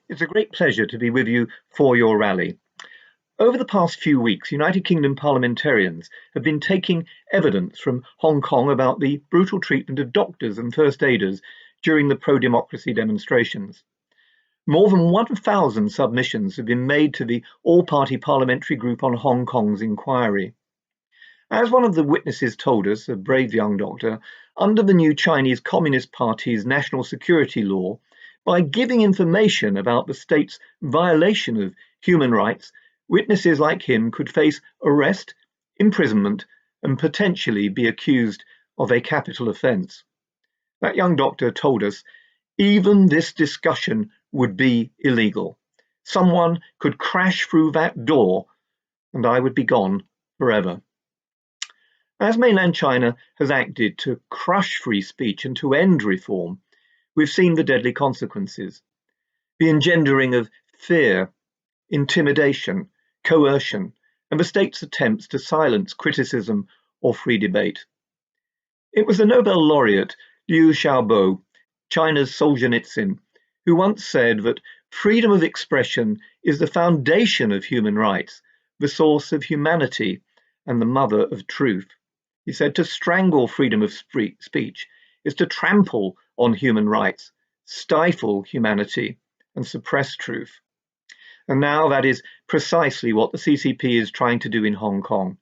It's a great pleasure to be with you for your rally. Over the past few weeks, United Kingdom parliamentarians have been taking evidence from Hong Kong about the brutal treatment of doctors and first aiders during the pro-democracy demonstrations. More than 1,000 submissions have been made to the All-Party Parliamentary Group on Hong Kong's inquiry. As one of the witnesses told us, a brave young doctor, under the new Chinese Communist Party's national security law, by giving information about the state's violation of human rights, witnesses like him could face arrest, imprisonment, and potentially be accused of a capital offence. That young doctor told us even this discussion would be illegal. Someone could crash through that door and I would be gone forever. As mainland China has acted to crush free speech and to end reform, we've seen the deadly consequences, the engendering of fear, intimidation, coercion, and the state's attempts to silence criticism or free debate. It was the Nobel laureate Liu Xiaobo, China's Solzhenitsyn, who once said that freedom of expression is the foundation of human rights, the source of humanity, and the mother of truth. He said to strangle freedom of speech is to trample on human rights, stifle humanity, and suppress truth. And now that is precisely what the CCP is trying to do in Hong Kong.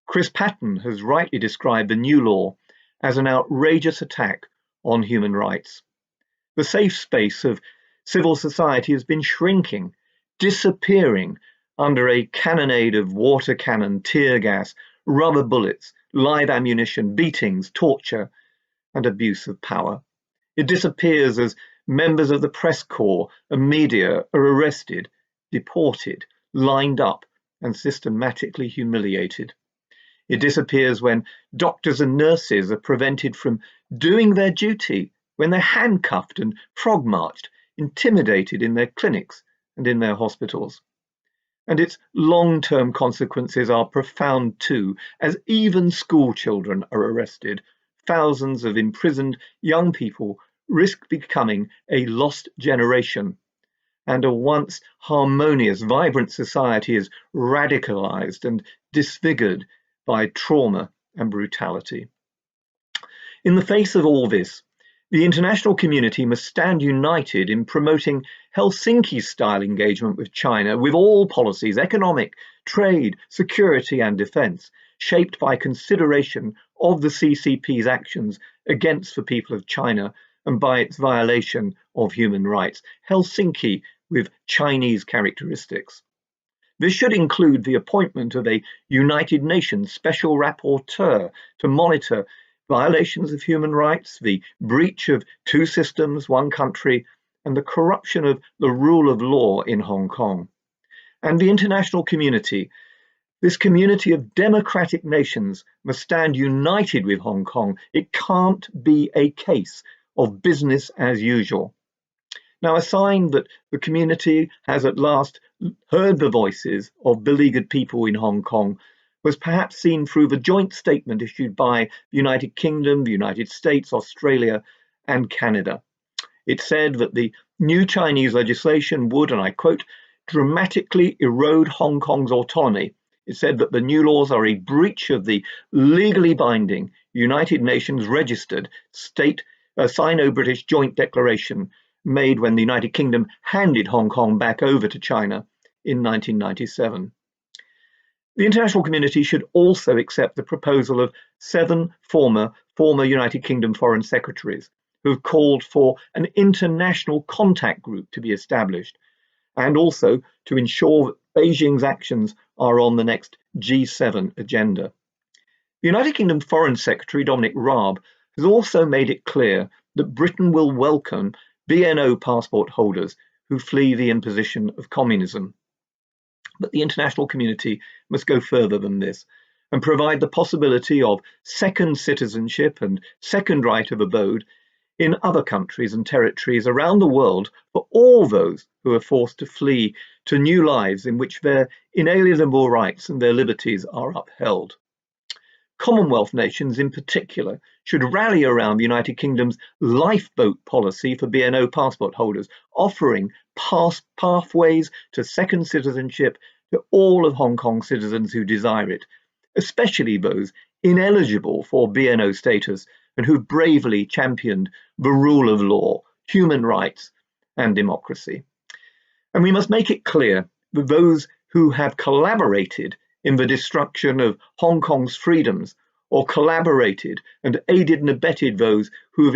Chris Patten has rightly described the new law as an outrageous attack on human rights. The safe space of civil society has been shrinking, disappearing under a cannonade of water cannon, tear gas, rubber bullets, live ammunition, beatings, torture, and abuse of power. It disappears as members of the press corps and media are arrested, deported, lined up, and systematically humiliated. It disappears when doctors and nurses are prevented from doing their duty, when they're handcuffed and frog-marched, intimidated in their clinics and in their hospitals. And its long-term consequences are profound too, as even school children are arrested. Thousands of imprisoned young people risk becoming a lost generation, and a once harmonious, vibrant society is radicalized and disfigured by trauma and brutality. In the face of all this, the international community must stand united in promoting Helsinki-style engagement with China, with all policies, economic, trade, security and defence, shaped by consideration of the CCP's actions against the people of China and by its violation of human rights. Helsinki with Chinese characteristics. This should include the appointment of a United Nations Special Rapporteur to monitor violations of human rights, the breach of two systems, one country, and the corruption of the rule of law in Hong Kong. And the international community, this community of democratic nations, must stand united with Hong Kong. It can't be a case of business as usual. Now, a sign that the community has at last heard the voices of beleaguered people in Hong Kong was perhaps seen through the joint statement issued by the United Kingdom, the United States, Australia, and Canada. It said that the new Chinese legislation would, and I quote, dramatically erode Hong Kong's autonomy. It said that the new laws are a breach of the legally binding United Nations registered state Sino-British joint declaration made when the United Kingdom handed Hong Kong back over to China in 1997. The international community should also accept the proposal of 7 former United Kingdom foreign secretaries who have called for an international contact group to be established, and also to ensure that Beijing's actions are on the next G7 agenda. The United Kingdom Foreign Secretary Dominic Raab has also made it clear that Britain will welcome BNO passport holders who flee the imposition of communism. But the international community must go further than this and provide the possibility of second citizenship and second right of abode in other countries and territories around the world for all those who are forced to flee to new lives in which their inalienable rights and their liberties are upheld. Commonwealth nations in particular should rally around the United Kingdom's lifeboat policy for BNO passport holders, offering pathways to second citizenship to all of Hong Kong citizens who desire it, especially those ineligible for BNO status and who bravely championed the rule of law, human rights, and democracy. And we must make it clear that those who have collaborated in the destruction of Hong Kong's freedoms, or collaborated and aided and abetted those who have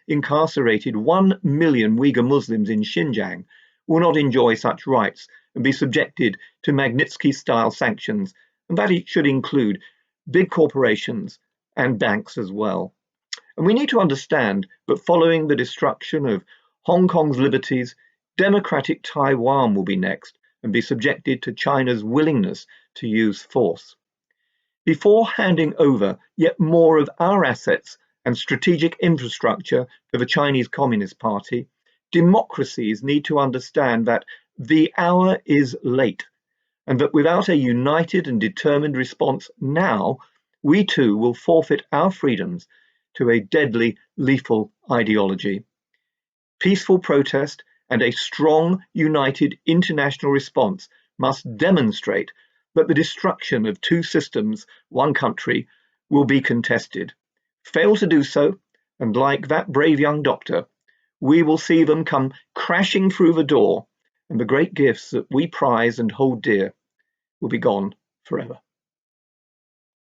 incarcerated 1 million Uyghur Muslims in Xinjiang, will not enjoy such rights and be subjected to Magnitsky-style sanctions, and that it should include big corporations and banks as well. And we need to understand that following the destruction of Hong Kong's liberties, democratic Taiwan will be next and be subjected to China's willingness to use force. Before handing over yet more of our assets and strategic infrastructure to the Chinese Communist Party, democracies need to understand that the hour is late, and that without a united and determined response now, we too will forfeit our freedoms to a deadly, lethal ideology. Peaceful protest and a strong, united international response must demonstrate that the destruction of two systems, one country, will be contested. Fail to do so, and like that brave young doctor, we will see them come crashing through the door, and the great gifts that we prize and hold dear will be gone forever.